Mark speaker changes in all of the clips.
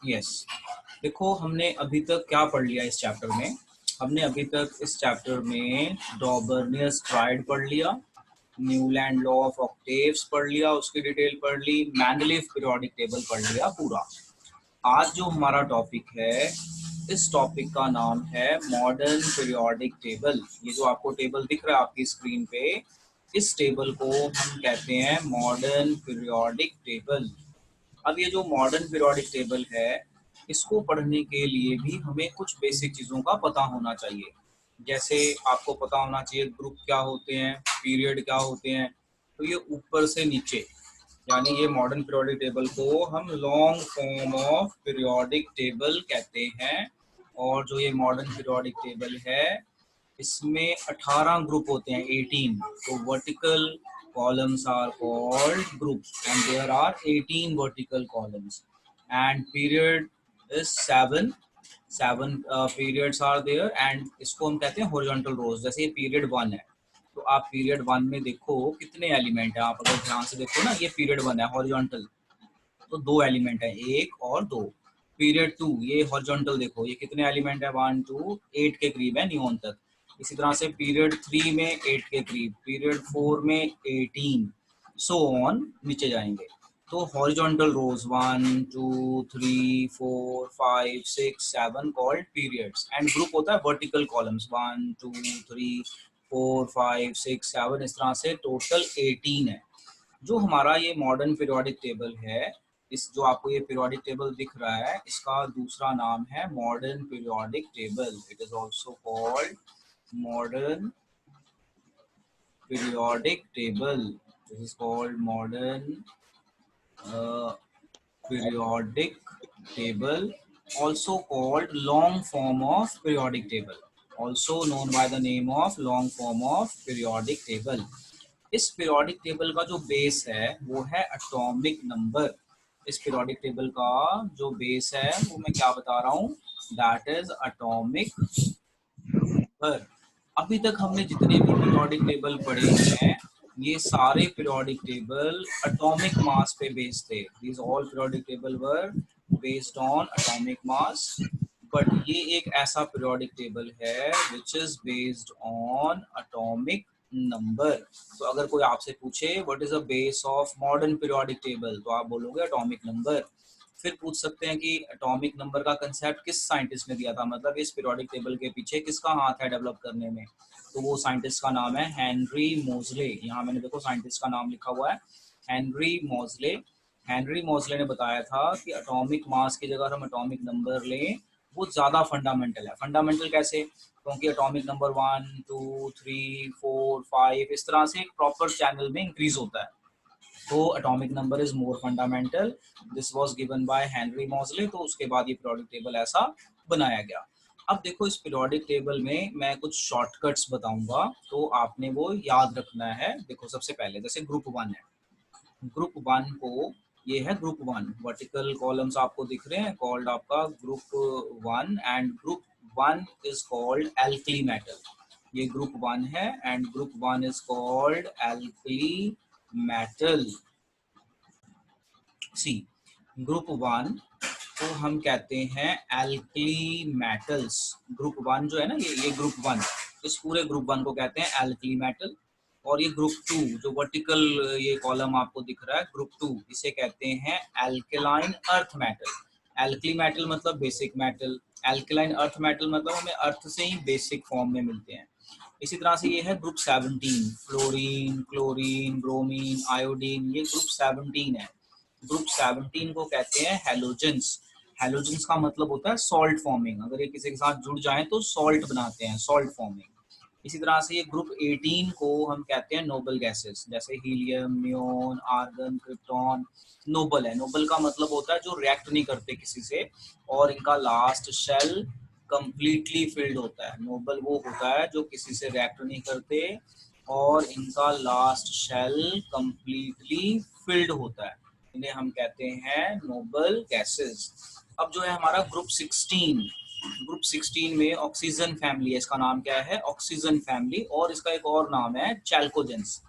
Speaker 1: Yes, देखो हमने अभी तक क्या पढ़ लिया इस चैप्टर में। हमने अभी तक इस चैप्टर में डॉबर्नियस ट्राइड पढ़ लिया, न्यूलैंड लॉ ऑफ ऑक्टेव्स पढ़ लिया, उसकी डिटेल पढ़ ली, मैंडलीव पीरियोडिक टेबल पढ़ लिया पूरा। आज जो हमारा टॉपिक है, इस टॉपिक का नाम है मॉडर्न पीरियोडिक टेबल। ये जो आपको टेबल दिख रहा है आपकी स्क्रीन पे, इस टेबल को हम कहते हैं मॉडर्न पीरियोडिक टेबल। अब ये जो मॉडर्न पीरियोडिक टेबल है, इसको पढ़ने के लिए भी हमें कुछ बेसिक चीज़ों का पता होना चाहिए। जैसे आपको पता होना चाहिए ग्रुप क्या होते हैं, पीरियड क्या होते हैं। तो ये ऊपर से नीचे, यानी ये मॉडर्न पीरियोडिक टेबल को हम long form of periodic table कहते हैं। और जो ये मॉडर्न पीरियोडिक टेबल है, इसमें 18 ग्रुप होते हैं, 18। तो vertical columns are called groups and there are 18 vertical columns and period is 7 periods are there and इसको हम कहते हैं horizontal rows। जैसे ये पीरियड 1 है, तो आप पीरियड 1 में देखो कितने एलिमेंट है। आप अगर ध्यान से देखो ना, ये पीरियड 1 है हॉरिजॉन्टल, तो 2 एलिमेंट है, 1 और 2। पीरियड 2 ये हॉरिजॉन्टल, देखो ये कितने एलिमेंट है, 1 2 8 के करीब है नियॉन तक। इसी तरह से पीरियड 3 में 8 के करीब, पीरियड 4 में 18, सो ऑन नीचे जाएंगे। तो horizontal rows 1 2 3 4 5 6 7 called periods, and group होता है वर्टिकल कॉलम्स 1 2 3 4 5 6 7, इस तरह से टोटल 18 है। जो हमारा ये मॉडर्न पीरियोडिक टेबल है, इस जो आपको ये पीरियोडिक टेबल दिख रहा है, इसका दूसरा नाम है modern periodic table. It is also called modern periodic table. This is called modern periodic table, also called long form of periodic table, also known by the name of long form of periodic table। इस periodic table का जो base है वो है atomic number. इस periodic table का जो base है वो मैं क्या बता रहा हूँ, दैट इज एटॉमिक नंबर। अभी तक हमने जितने भी पीरियोडिक टेबल पढ़े हैं, ये सारे पीरियोडिक टेबल एटॉमिक मास पे बेस्ड थे। These all periodic table were based on atomic mass, but ये एक ऐसा पीरियोडिक टेबल है which is based on atomic number. तो अगर कोई आपसे पूछे what is the base of modern periodic table, तो आप बोलोगे एटॉमिक नंबर। फिर पूछ सकते हैं कि एटॉमिक नंबर का कंसेप्ट किस साइंटिस्ट ने दिया था, मतलब इस पीरियोडिक टेबल के पीछे किसका हाथ है डेवलप करने में। तो वो साइंटिस्ट का नाम है हेनरी मोजले। यहाँ मैंने देखो साइंटिस्ट का नाम लिखा हुआ है, हेनरी मोजले। हेनरी मोजले ने बताया था कि एटॉमिक मास की जगह हम एटॉमिक नंबर लें, वो ज़्यादा फंडामेंटल है। फंडामेंटल कैसे, क्योंकि एटॉमिक नंबर 1 2 3 4 5 इस तरह से एक प्रॉपर चैनल में इंक्रीज होता है, तो atomic number is more fundamental. This was given by Henry Moseley. तो उसके बाद ये पीरियोडिक टेबल ऐसा बनाया गया। अब देखो इस पीरियोडिक टेबल में मैं कुछ शॉर्टकट्स बताऊंगा, तो आपने वो याद रखना है। देखो सबसे पहले जैसे ग्रुप 1 है, ग्रुप 1 को, ये है ग्रुप 1, वर्टिकल कॉलम्स आपको दिख रहे हैं, कॉल्ड आपका group 1, and group 1 is called alkali metal. ये ग्रुप 1 है and group 1 is called alkali metal. See, group 1 को हम कहते हैं एल्कली मेटल्स। ग्रुप 1 जो है ना, ये ग्रुप 1, इस पूरे ग्रुप 1 को कहते हैं एल्कली मेटल। और ये ग्रुप 2 जो वर्टिकल ये कॉलम आपको दिख रहा है, ग्रुप 2, इसे कहते हैं alkaline earth metal. Alkali metal मतलब basic metal, alkaline earth metal मतलब हमें अर्थ से ही बेसिक फॉर्म में मिलते हैं। इसी तरह से ये है group 17, fluorine chlorine bromine iodine, ये ग्रुप 17 है। ग्रुप 17 को कहते हैं हेलोजेंस। हेलोजेंस का मतलब होता है सॉल्ट फॉर्मिंग, अगर ये किसी के साथ जुड़ जाएं तो सॉल्ट बनाते हैं, सॉल्ट फॉर्मिंग। इसी तरह से ये ग्रुप 18 को हम कहते हैं नोबल गैसेस, जैसे helium neon argon krypton. Noble है, नोबल का मतलब होता है जो रिएक्ट नहीं करते किसी से, और इनका लास्ट शेल कंप्लीटली फिल्ड होता है। नोबल वो होता है जो किसी से रिएक्ट नहीं करते और इनका लास्ट शेल कंप्लीटली फिल्ड होता है, इन्हें हम कहते हैं नोबल गैसेस। अब जो है हमारा ग्रुप 16, ग्रुप 16 में ऑक्सीजन फैमिली है, इसका नाम क्या है, ऑक्सीजन फैमिली, और इसका एक और नाम है चैल्कोजेंस।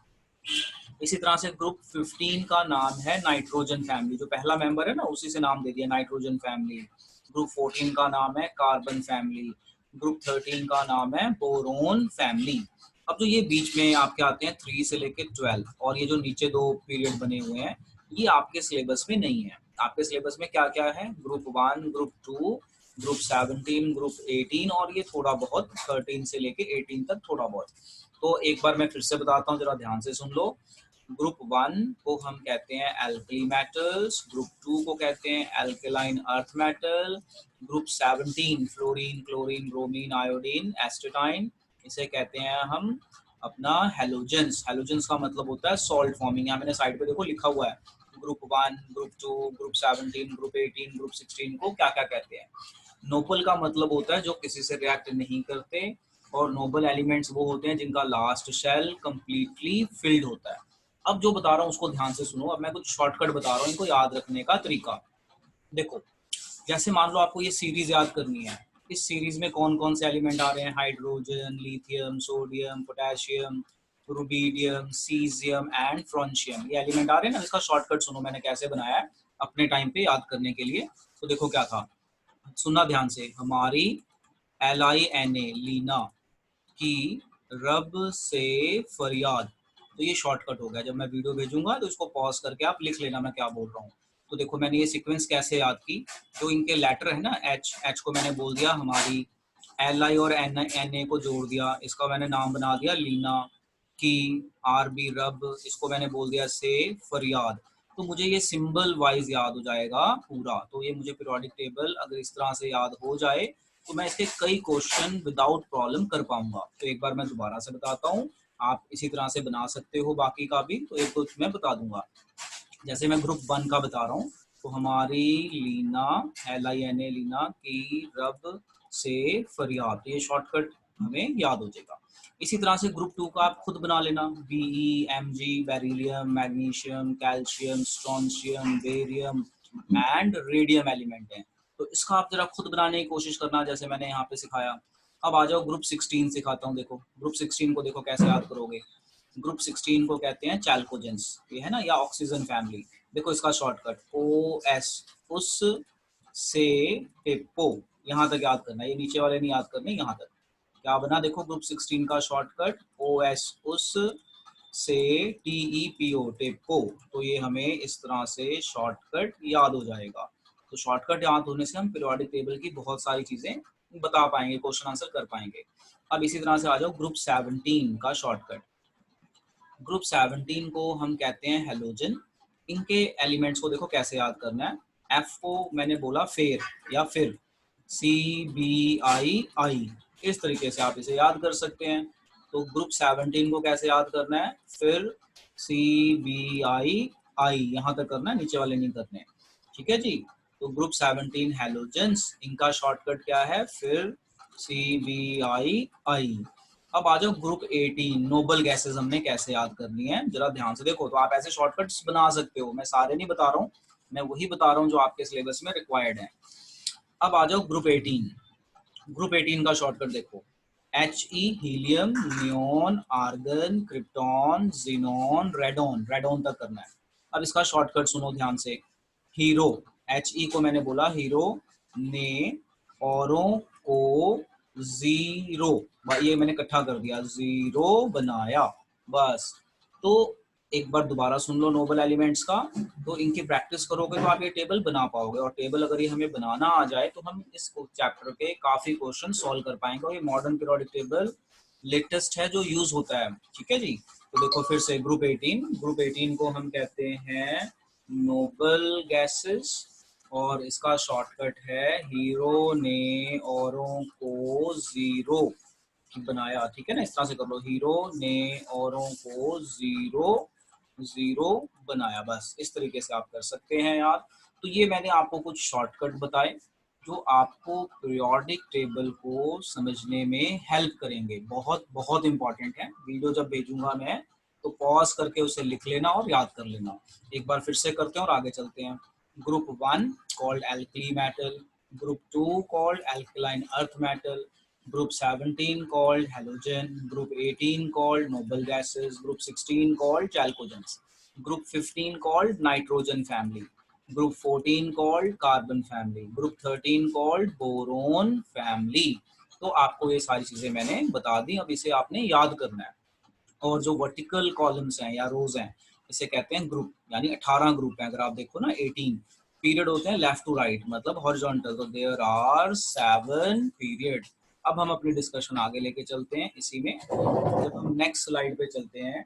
Speaker 1: इसी तरह से ग्रुप 15 का नाम है नाइट्रोजन फैमिली, जो पहला मेंबर है ना उसी से नाम दे दिया नाइट्रोजन फैमिली। ग्रुप 14 का नाम है कार्बन फैमिली। ग्रुप 13 का नाम है बोरोन फैमिली। अब जो ये बीच में आपके आते हैं 3 से लेके 12, और ये जो नीचे दो पीरियड बने हुए हैं ये आपके सिलेबस में नहीं है। आपके सिलेबस में क्या क्या है, ग्रुप 1, ग्रुप 2, ग्रुप 17, ग्रुप 18, और ये थोड़ा बहुत 13 से लेके 18 तक थोड़ा बहुत। तो एक बार मैं फिर से बताता हूँ, जरा ध्यान से सुन लो। ग्रुप 1 को हम कहते हैं एल्कली मेटल्स, ग्रुप 2 को कहते हैं alkaline earth metal, group 17 fluorine, chlorine, bromine, iodine, astatine, इसे कहते हैं हम अपना हेलोजेंस। हेलोजेंस का मतलब होता है सॉल्ट फॉर्मिंग। यहाँ मैंने साइड पे देखो लिखा हुआ है group 1, group 2, group 17, group 18, group 16 को क्या क्या कहते हैं। नोबल का मतलब होता है जो किसी से रिएक्ट नहीं करते, और नोबल एलिमेंट्स वो होते हैं जिनका लास्ट शेल कंप्लीटली फिल्ड होता है। अब जो बता रहा हूँ उसको ध्यान से सुनो। अब मैं कुछ शॉर्टकट बता रहा हूँ इनको याद रखने का तरीका। देखो, जैसे मान लो आपको ये सीरीज याद करनी है, इस सीरीज में कौन कौन से एलिमेंट आ रहे हैं, hydrogen, lithium, sodium, potassium, rubidium, caesium and francium, ये एलिमेंट आ रहे हैं ना। इसका शॉर्टकट सुनो मैंने कैसे बनाया है अपने टाइम पे याद करने के लिए। तो देखो क्या था, सुनना ध्यान से। हमारी LINA लीना की रब से फरियाद, तो ये शॉर्टकट हो गया। जब मैं वीडियो भेजूंगा तो इसको पॉज करके आप लिख लेना मैं क्या बोल रहा हूँ। तो देखो मैंने ये सीक्वेंस कैसे याद की, जो इनके लेटर है ना एच को मैंने बोल दिया हमारी, LI और NA को जोड़ दिया, इसका मैंने नाम बना दिया लीना की, RB रब, इसको मैंने बोल दिया से फरियाद। तो मुझे ये सिंबल वाइज याद हो जाएगा पूरा। तो ये मुझे पीरियोडिक टेबल अगर इस तरह से याद हो जाए तो मैं इसके कई क्वेश्चन विदाउट प्रॉब्लम कर पाऊंगा। तो एक बार मैं दोबारा से बताता हूँ, आप इसी तरह से बना सकते हो बाकी का भी। तो एक कुछ मैं बता दूंगा, जैसे मैं ग्रुप 1 का बता रहा हूँ। तो हमारी लीना, LINA लीना की रब से फरियाद, तो ये शॉर्टकट हमें याद हो जाएगा। इसी तरह से ग्रुप 2 का आप खुद बना लेना, BE, MG, beryllium, magnesium, calcium, strontium, barium and radium element हैं। तो इसका आप जरा खुद बनाने की कोशिश करना जैसे मैंने यहाँ पे सिखाया। अब आ जाओ ग्रुप 16 सिखाता हूँ। देखो ग्रुप 16 को देखो कैसे याद करोगे। ग्रुप 16 को कहते हैं चैल्कोजेंस, ये है ना, या ऑक्सीजन फैमिली। देखो इसका शॉर्टकट OS, उस से पेपो, यहाँ तक याद करना है, ये नीचे वाले नहीं याद करने, यहाँ तक। क्या बना देखो ग्रुप 16 का शॉर्टकट OS, उस से TEPO टेपो। तो ये हमें इस तरह से शॉर्टकट याद हो जाएगा। तो शॉर्टकट याद होने से हम पीरियोडिक टेबल की बहुत सारी चीजें बता पाएंगे, क्वेश्चन आंसर कर पाएंगे। अब इसी तरह से आ जाओ ग्रुप 17 का शॉर्टकट। ग्रुप 17 को हम कहते हैं हेलोजन। इनके एलिमेंट्स को देखो कैसे याद करना है। F को मैंने बोला फेर या फिर, CBI, इस तरीके से आप इसे याद कर सकते हैं। तो ग्रुप 17 को कैसे याद करना है, फिर CBI, यहाँ तक करना है, नीचे वाले नहीं करने। ठीक है जी। तो ग्रुप 17 हेलोजेंस, इनका शॉर्टकट क्या है, फिर CBI। अब आ जाओ ग्रुप 18 नोबल गैसेस, हमने कैसे याद करनी है जरा ध्यान से देखो। तो आप ऐसे शॉर्टकट्स बना सकते हो, मैं सारे नहीं बता रहा हूँ, मैं वही बता रहा हूँ जो आपके सिलेबस में रिक्वायर्ड है। अब आ जाओ ग्रुप 18। ग्रुप 18 का शॉर्टकट देखो, HE helium, neon, argon, krypton, xenon, radon, radon तक करना है। अब इसका शॉर्टकट सुनो ध्यान से। हीरो, HE को मैंने बोला हीरो, ने औरों को जीरो, ये मैंने इकट्ठा कर दिया, जीरो बनाया बस। तो एक बार दोबारा सुन लो नोबल एलिमेंट्स का। तो इनकी प्रैक्टिस करोगे तो आप ये टेबल बना पाओगे, और टेबल अगर ये हमें बनाना आ जाए तो हम इस चैप्टर के काफी क्वेश्चन सॉल्व कर पाएंगे। और ये मॉडर्न पीरियोडिक टेबल लेटेस्ट है जो यूज होता है। ठीक है जी। तो देखो फिर से ग्रुप 18, ग्रुप 18 को हम कहते हैं नोबल गैसेस, और इसका शॉर्टकट है हीरो ने औरों को जीरो बनाया। ठीक है ना, इस तरह से कर लो, हीरो ने औरों को जीरो जीरो बनाया, बस इस तरीके से आप कर सकते हैं यार। तो ये मैंने आपको कुछ शॉर्टकट बताए जो आपको पीरियोडिक टेबल को समझने में हेल्प करेंगे। बहुत बहुत इंपॉर्टेंट है। वीडियो जब भेजूंगा मैं तो पॉज करके उसे लिख लेना और याद कर लेना। एक बार फिर से करते हैं और आगे चलते हैं। Group 1 called alkali metal, group 2 called alkaline earth metal, Group 17 called halogen, group 18 called noble gases, group 16 called chalcogens, group 15 called nitrogen family, group 14 called carbon family, group 13 called boron family। तो आपको ये सारी चीजें मैंने बता दी, अब इसे आपने याद करना है। और जो वर्टिकल कॉलम्स हैं या रोज हैं इसे कहते हैं ग्रुप, यानी 18 ग्रुप हैं। अगर आप देखो ना 18 पीरियड होते हैं लेफ्ट टू राइट, मतलब हॉरिजॉन्टल, तो देयर आर 7 पीरियड। अब हम अपनी डिस्कशन आगे लेके चलते हैं इसी में। जब हम नेक्स्ट स्लाइड पे चलते हैं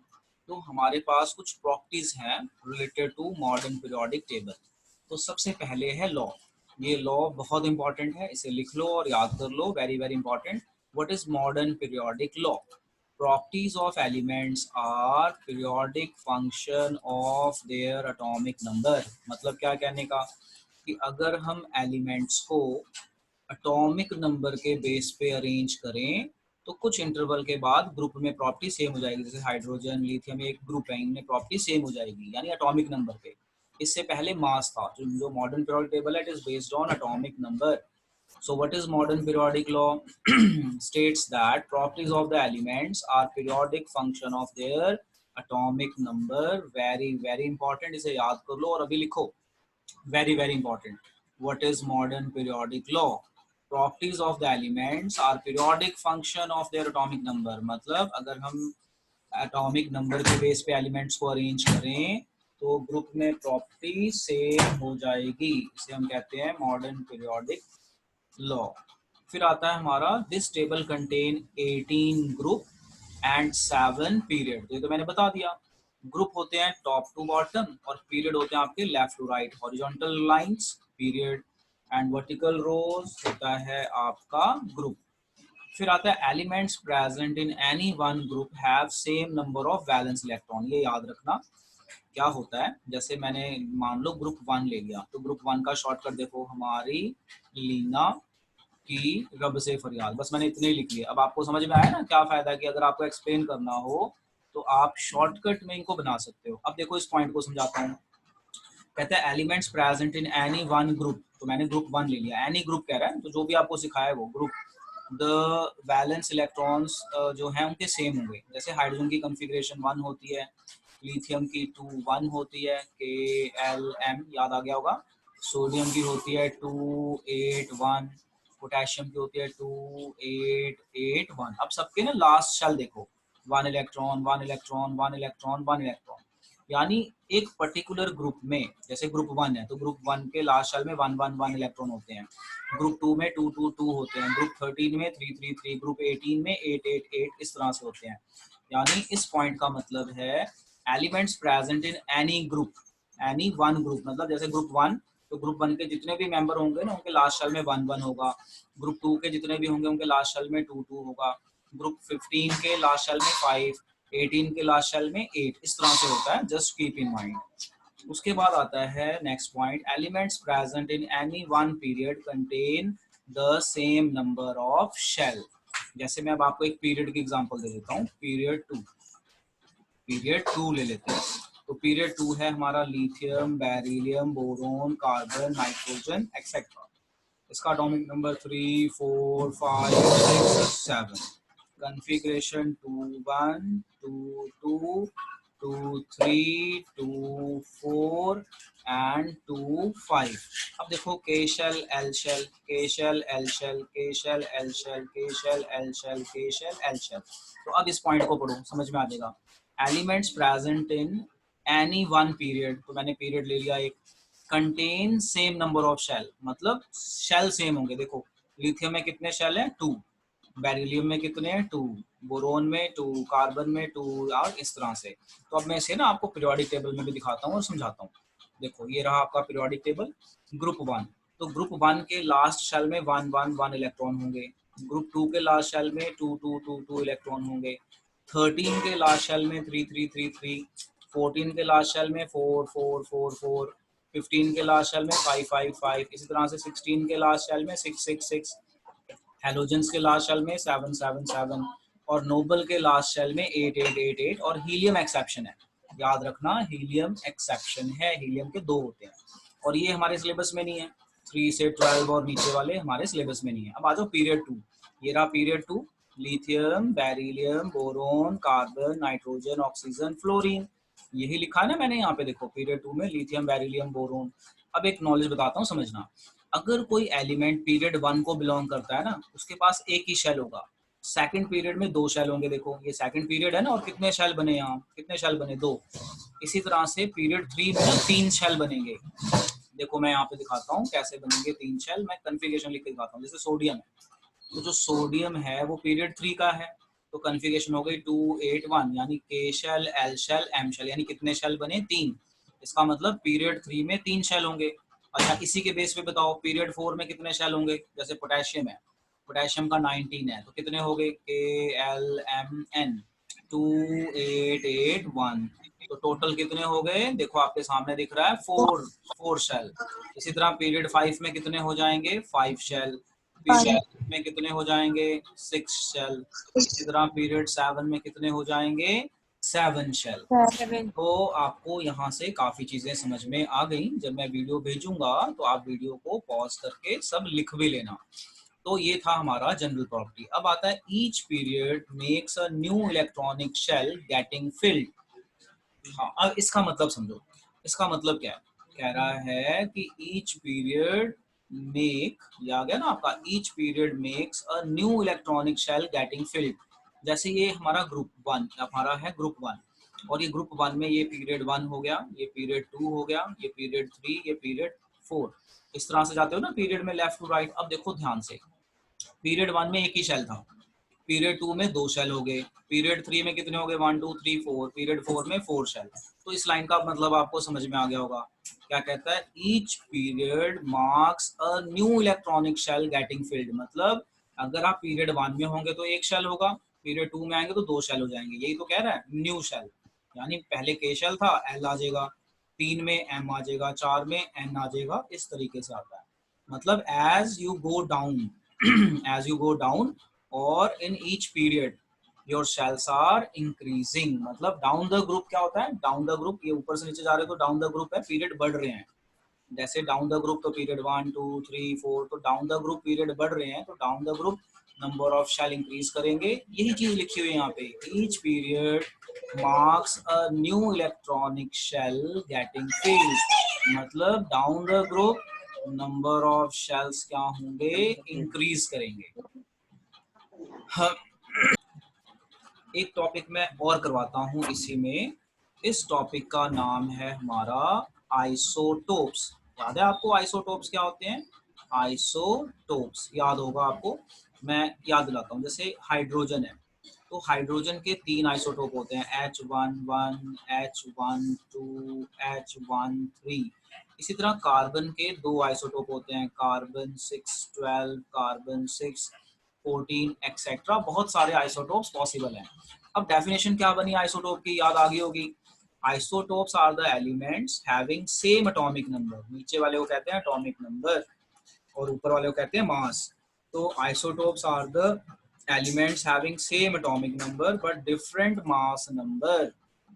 Speaker 1: तो हमारे पास कुछ प्रॉपर्टीज हैं related to modern periodic table. तो सबसे पहले है लॉ। ये लॉ बहुत इंपॉर्टेंट है, इसे लिख लो और याद कर लो, very very important. What is modern periodic law? Properties of elements are periodic function of their atomic number। मतलब क्या कहने का कि अगर हम एलिमेंट्स को एटॉमिक नंबर के बेस पे अरेंज करें तो कुछ इंटरवल के बाद ग्रुप में प्रॉपर्टी सेम हो जाएगी। जैसे हाइड्रोजन लिथियम एक ग्रुप है, इनमें प्रॉपर्टी सेम हो जाएगी यानी एटॉमिक नंबर पे। इससे पहले मास था। जो मॉडर्न पीरियोडिक टेबल है it is based on atomic number. So what is modern periodic law? States that properties of the elements are periodic function of their atomic number। very very important, इसे याद कर लो और अभी लिखो, very very important। what is modern periodic law? properties of the elements are periodic function of their atomic number। मतलब अगर हम atomic number के बेस पे एलिमेंट्स को अरेंज करें तो ग्रुप में प्रॉपर्टी सेम हो जाएगी, इसे हम कहते हैं मॉडर्न पीरियोडिक लॉ। फिर आता है हमारा this table contain 18 group and 7 period. तो ये तो मैंने बता दिया, ग्रुप होते हैं टॉप टू बॉटम और पीरियड होते हैं आपके left to right, horizontal lines period and vertical rows होता है आपका ग्रुप। फिर आता है elements present in any one group have same number of valence electron. ये याद रखना क्या होता है। जैसे मैंने मान लो ग्रुप 1 ले लिया, तो ग्रुप 1 का शॉर्टकट देखो, हमारी लीना की रब से फरियाद, बस मैंने इतने ही लिख लिया। अब आपको समझ में आया ना क्या फायदा है कि अगर आपको एक्सप्लेन करना हो तो आप शॉर्टकट में इनको बना सकते हो। अब देखो इस पॉइंट को समझाता हूँ। कहते हैं elements present in any one group, तो मैंने ग्रुप 1 ले लिया, एनी ग्रुप कह रहा है तो जो भी आपको सिखाया है वो ग्रुप, द वैलेंस इलेक्ट्रॉन्स जो हैं उनके सेम होंगे। जैसे हाइड्रोजन की कॉन्फ़िगरेशन 1 होती है, लिथियम की 2 1 होती है, KLM याद आ गया होगा। सोडियम की होती है 2 8 1, पोटेशियम की होती है 2 8 8 1। अब सबके ना लास्ट शेल देखो, 1 इलेक्ट्रॉन 1 इलेक्ट्रॉन 1 इलेक्ट्रॉन 1 इलेक्ट्रॉन, यानी एक पर्टिकुलर ग्रुप में, जैसे ग्रुप 1 है तो ग्रुप 1 के लास्ट शेल में 1 1 1 इलेक्ट्रॉन होते हैं, ग्रुप 2 में 2 2 2 होते हैं, ग्रुप 13 में 3 3 3, ग्रुप 18 में 8 8 8, इस तरह से होते हैं। यानी इस पॉइंट का मतलब है elements present in any group, any one group, मतलब जैसे ग्रुप 1 तो ग्रुप 1 के जितने भी मेंबर होंगे ना उनके लास्ट शेल में 1 1 होगा, ग्रुप 2 के जितने भी होंगे उनके लास्ट शेल में 2 2 होगा, ग्रुप 15 के लास्ट शेल में 5, 18 के लास्ट शेल में 8, इस तरह से होता है, जस्ट कीप इन माइंड। उसके बाद आता है next point, elements present in any one period contain the same number of shell. जैसे मैं अब आपको एक पीरियड की एग्जांपल दे देता हूँ, पीरियड 2 ले लेते हैं। तो पीरियड 2 है हमारा lithium, beryllium, boron, carbon, nitrogen etcetera. इसका एटॉमिक नंबर 3 4 5 6 7, कॉन्फ़िगरेशन 2 1 2 2 2 3 2 4 एंड 2 5। अब देखो के शेल एल शेल, के शेल एल शेल, के शेल एल शेल, के शेल एल शेल, के शेल एल शेल। तो अब इस पॉइंट को पढ़ो, समझ में आ जाएगा। Elements present in any one period, तो मैंने पीरियड ले लिया एक, contain same number of shell, मतलब शेल सेम होंगे। देखो लिथियम में कितने शेल हैं 2, बेरिलियम में कितने हैं 2, बोरोन में 2, कार्बन में 2, और इस तरह से। तो अब मैं इसे ना आपको पीरियोडिक टेबल में भी दिखाता हूँ और समझाता हूँ। देखो ये रहा आपका पीरियोडिक टेबल। ग्रुप 1, तो ग्रुप 1 के लास्ट शेल में 1 1 1 इलेक्ट्रॉन होंगे, ग्रुप 2 के लास्ट शेल में 2 2 2 2 इलेक्ट्रॉन होंगे, 13 के लास्ट शेल में 3 3 3 3, 14 के लास्ट शेल में 4 4 4 4, 15 के लास्ट शेल में 5 5 5, इसी तरह से 16 के लास्ट शेल में 6 6 6, हेलोजेंस के लास्ट शेल में 7 7 7, और नोबल के लास्ट शेल में 8 8 8 8, और हीलियम एक्सेप्शन है, याद रखना हीलियम एक्सेप्शन है, हीलियम के 2 होते हैं और ये हमारे सिलेबस में नहीं है। 3 से 12 और नीचे वाले हमारे सिलेबस में नहीं है। अब आ जाओ पीरियड 2, ये रहा period 2, lithium, beryllium, boron, carbon, nitrogen, oxygen, fluorine, यही लिखा है ना मैंने यहाँ पे, देखो पीरियड 2 में लिथियम, बेरिलियम, बोरोन। अब एक नॉलेज बताता हूँ, समझना। अगर कोई एलिमेंट पीरियड 1 को बिलोंग करता है ना, उसके पास एक ही शेल होगा। सेकंड पीरियड में 2 शेल होंगे, देखो ये सेकंड पीरियड है ना, और कितने शेल बने यहाँ, कितने शेल बने, 2। इसी तरह से पीरियड 3 में ना 3 शेल बनेंगे। देखो मैं यहाँ पे दिखाता हूँ कैसे बनेंगे 3 शेल, मैं कन्फिगरेशन लिख के दिखाता हूँ। जैसे सोडियम है, तो जो सोडियम है वो पीरियड 3 का है, तो कन्फिगरेशन हो गई 2 8 1, यानी K shell, L shell, M shell, यानी कितने शेल बने, 3। इसका मतलब पीरियड 3 में 3 शेल होंगे। अच्छा इसी के बेस पे बताओ पीरियड 4 में कितने शेल होंगे। जैसे पोटेशियम है, पोटेशियम का 19 है, तो कितने हो गए, के एल एम एन, 2 8 8 1, तो टोटल कितने हो गए, देखो आपके सामने दिख रहा है 4 शेल। इसी तरह पीरियड 5 में कितने हो जाएंगे, 5 शेल। पीरियड में कितने हो जाएंगे, 6 शेल। इसी तरह पीरियड 7 में कितने हो जाएंगे, 7 शेल। तो आपको यहाँ से काफी चीजें समझ में आ गई। जब मैं वीडियो भेजूंगा तो आप वीडियो को पॉज करके सब लिख भी लेना। तो ये था हमारा जनरल प्रॉपर्टी। अब आता है each period makes a new electronic shell getting filled. हाँ अब इसका मतलब समझो, इसका मतलब क्या है, कह रहा है कि ईच पीरियड मेक, ये आ गया ना आपका, each period makes a new electronic shell getting filled. जैसे ये हमारा ग्रुप 1, हमारा है ग्रुप 1, और ये ग्रुप 1 में ये पीरियड 1 हो गया, ये पीरियड 2 हो गया, ये पीरियड 3, ये पीरियड 4, इस तरह से जाते हो ना पीरियड में लेफ्ट टू राइट। अब देखो ध्यान से, पीरियड 1 में एक ही शेल था, पीरियड 2 में 2 शेल हो गए, पीरियड 3 में कितने हो गए, 1 2 3 4, पीरियड 4 में 4 शेल। तो इस लाइन का मतलब आपको समझ में आ गया होगा। क्या कहता है, each period marks a new electronic shell getting filled, मतलब अगर आप पीरियड 1 में होंगे तो एक शेल होगा, पीरियड 2 में आएंगे तो 2 शेल हो जाएंगे। यही तो कह रहा है न्यू शेल, यानी पहले के शेल था, एल आ जाएगा, 3 में एम आ जाएगा, 4 में एन आ जाएगा, इस तरीके से आता है। मतलब as you go down as you go down or in each period your shells are increasing। मतलब डाउन द ग्रुप क्या होता है, डाउन द ग्रुप, ये ऊपर से नीचे जा रहे हैं तो डाउन द ग्रुप है, पीरियड बढ़ रहे हैं। जैसे डाउन द ग्रुप तो पीरियड 1 2 3 4, तो डाउन द ग्रुप पीरियड बढ़ रहे हैं, तो down the group number of shell increase करेंगे। यही चीज लिखी हुई है यहाँ पे, each period marks a new electronic shell getting filled, मतलब down the group number of shells क्या होंगे, इंक्रीज करेंगे। हाँ, एक टॉपिक मैं और करवाता हूँ इसी में। इस टॉपिक का नाम है हमारा आइसोटोप्स। याद है आपको आइसोटोप्स क्या होते हैं, आइसोटोप्स याद होगा आपको, मैं याद दिलाता हूँ। जैसे हाइड्रोजन है, तो हाइड्रोजन के 3 आइसोटोप होते हैं, H11, H12, H13। इसी तरह कार्बन के 2 आइसोटोप होते हैं, कार्बन 612, कार्बन 614 एक्सेट्रा, बहुत सारे आइसोटोप्स पॉसिबल हैं। अब डेफिनेशन क्या बनी आइसोटोप की, याद आ गई होगी। Isotopes are the elements having same atomic number, नीचे वाले को कहते हैं एटॉमिक नंबर और ऊपर वाले को कहते हैं मास। तो isotopes are the elements having same atomic number but different mass number.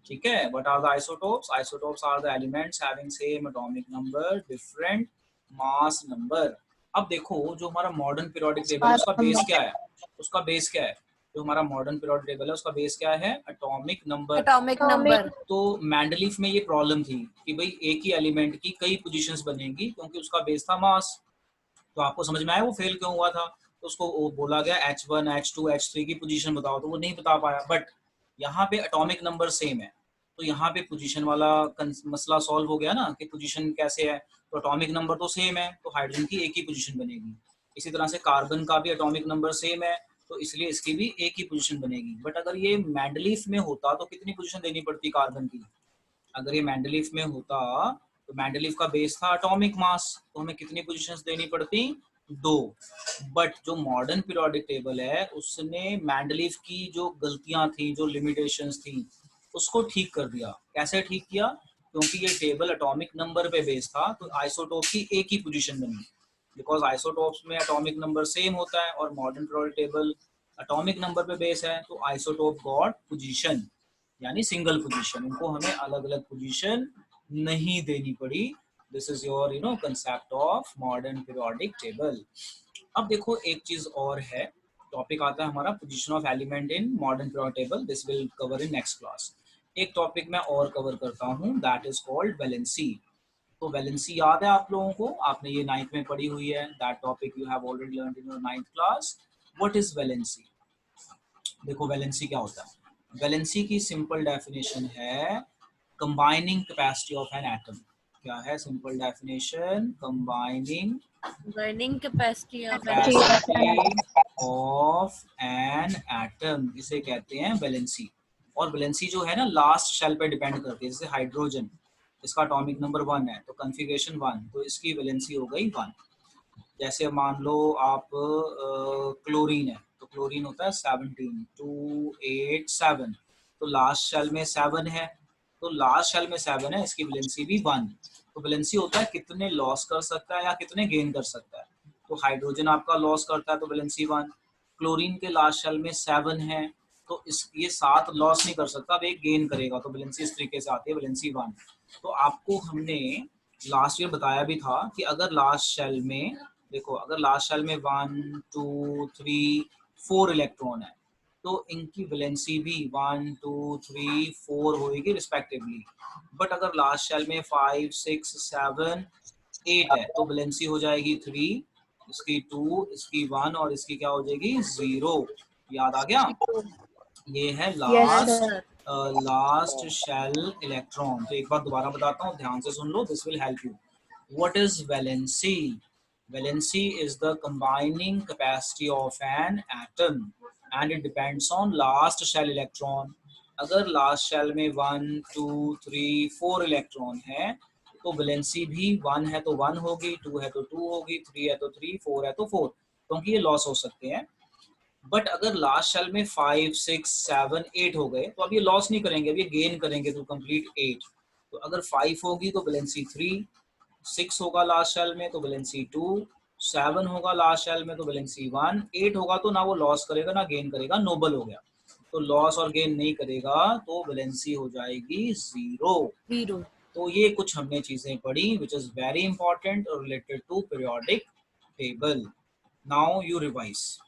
Speaker 1: ठीक है, what are the isotopes, isotopes are the elements having same atomic number different mass number. अब देखो जो हमारा मॉडर्न पीरियोडिक टेबल है उसका base क्या है, उसका बेस क्या है, जो हमारा मॉडर्न पीरियोडिक टेबल है उसका बेस क्या है, एटॉमिक नंबर।
Speaker 2: Atomic number.
Speaker 1: तो मैंडलीफ में ये प्रॉब्लम थी कि भाई एक ही एलिमेंट की कई पोजीशंस बनेंगी क्योंकि उसका बेस था मास। तो आपको समझ में आया वो फेल क्यों हुआ था, तो उसको बोला गया H1 H2 H3 की पोजीशन बताओ, तो वो नहीं बता पाया। बट यहाँ पे एटॉमिक नंबर सेम है, तो यहाँ पे पोजीशन वाला मसला सॉल्व हो गया ना कि पोजीशन कैसे है, तो एटॉमिक नंबर तो सेम है तो हाइड्रोजन की एक ही पोजीशन बनेगी। इसी तरह से कार्बन का भी एटॉमिक नंबर सेम है तो इसलिए इसकी भी एक ही पोजीशन बनेगी। बट अगर ये मैंडलीफ में होता तो कितनी पोजीशन देनी पड़ती कार्बन की, अगर ये मैंडलीफ में होता तो मैंडलीफ का बेस था एटॉमिक मास, तो हमें कितनी पोजीशंस देनी पड़ती, 2। बट जो मॉडर्न पीरियोडिक टेबल है उसने मैंडलीफ की जो गलतियां थी, जो लिमिटेशंस थी, उसको ठीक कर दिया। कैसे ठीक किया, क्योंकि ये टेबल एटॉमिक नंबर पे बेस था तो आइसोटोप की एक ही पोजीशन बनी, बिकॉज आइसोटोप्स में एटॉमिक नंबर सेम होता है और modern periodic table atomic number पे बेस है, तो आइसोटोप गॉट पोजीशन, यानी सिंगल पोजीशन, उनको हमें अलग अलग पोजीशन नहीं देनी पड़ी। This is your concept of modern periodic table. अब देखो एक चीज और है, टॉपिक आता है हमारा position of element in modern periodic table, this will cover in next class. एक टॉपिक मैं और कवर करता हूँ, दैट इज कॉल्ड वैलेंसी। तो वैलेंसी याद है आप लोगों को, आपने ये 9th में पढ़ी हुई है, that topic you have already learned in your 9th class. What is valency? देखो वैलेंसी क्या होता है। वैलेंसी की सिंपल डेफिनेशन है combining capacity of an atom. क्या है simple definition? Combining
Speaker 2: burning capacity
Speaker 1: of an atom, इसे कहते हैं वैलेंसी। और वैलेंसी जो है ना लास्ट शेल पे डिपेंड करती है, जैसे हाइड्रोजन, इसका एटॉमिक नंबर 1 है तो कॉन्फ़िगरेशन 1, तो इसकी वैलेंसी हो गई 1। जैसे मान लो आप क्लोरीन है, तो क्लोरीन होता है 17, 2, 8, 7, तो लास्ट शेल में 7 है, तो लास्ट शेल में 7 है, इसकी वैलेंसी भी 1। तो वैलेंसी होता है कितने लॉस कर सकता है या कितने गेन कर सकता है। तो हाइड्रोजन आपका लॉस करता है तो वैलेंसी 1, क्लोरीन के लास्ट शेल में 7 है, तो इस ये 7 लॉस नहीं कर सकता, अब एक गेन करेगा, तो वैलेंसी इस तरीके से आती है, वैलेंसी 1। तो आपको हमने लास्ट ईयर बताया भी था कि अगर लास्ट शेल में देखो, अगर लास्ट शेल में 1, 2, 3, 4 इलेक्ट्रॉन है, तो इनकी वैलेंसी भी 1, 2, 3, 4 होगी रिस्पेक्टिवली। बट अगर लास्ट शेल में 5, 6, 7, 8 है, तो वैलेंसी हो जाएगी 3, इसकी 2, इसकी 1 और इसकी क्या हो जाएगी 0। याद आ गया? ये है लास्ट शेल इलेक्ट्रॉन। तो एक बार दोबारा बताता हूँ, ध्यान से सुन लो, this will help you. What is valency? Valency is the combining capacity of an atom and it depends on last shell electron. अगर लास्ट शेल में 1, 2, 3, 4 इलेक्ट्रॉन है तो वैलेंसी भी 1 है तो 1 होगी, 2 है तो 2 होगी, 3 है तो 3, 4 है तो 4, क्योंकि ये लॉस हो सकते हैं। बट अगर लास्ट शेल में 5, 6, 7, 8 हो गए तो अब ये लॉस नहीं करेंगे, अब ये गेन करेंगे टू कंप्लीट 8। तो अगर 5 होगी तो वैलेंसी 3, 6 होगा लास्ट शेल में तो वैलेंसी 2, 7 होगा लास्ट शेल में तो वैलेंसी 1, 8 होगा तो ना वो लॉस करेगा ना गेन करेगा, नोबल हो गया। तो लॉस और गेन नहीं करेगा तो वैलेंसी हो जाएगी 0। तो ये कुछ हमने चीजें पढ़ी विच इज वेरी इंपॉर्टेंट और related to periodic table. Now you revise.